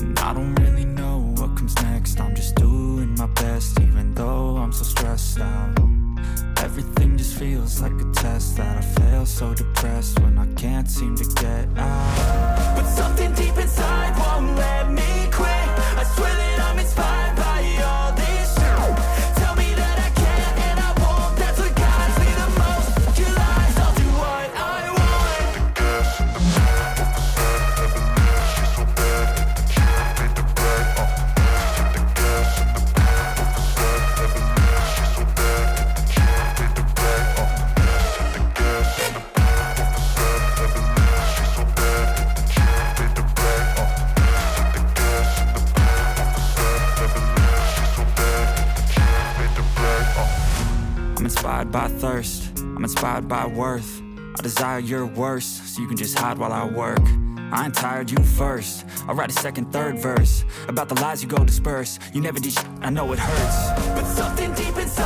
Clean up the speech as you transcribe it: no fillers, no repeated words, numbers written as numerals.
And I don't really know what comes next. I'm just doing my best, even though I'm so stressed out. Everything just feels like a test that I fail, so depressed when I can't seem to get out. But something deep inside won't let me quit. I swear that I'm inspired by all this shit. Tell me that I can and I won't. That's what guides me the most. Your lies, I'll do what I want. The gas in the back of the set, never leave. She's so bad, can't beat the brag. The gas in the back of the set, never leave. She's so bad, can't beat the brag. The gas in the back of the set, never leave. She's so bad, can't beat the brag. The gas in the back of the set, never leave. She's so bad, can't beat the brag. I'm inspired by thirst, I'm inspired by worth. I desire your worst, so you can just hide while I work. I ain't tired, you first. I'll write a second, third verse about the lies you go disperse. You never did shit, I know it hurts, but something deep inside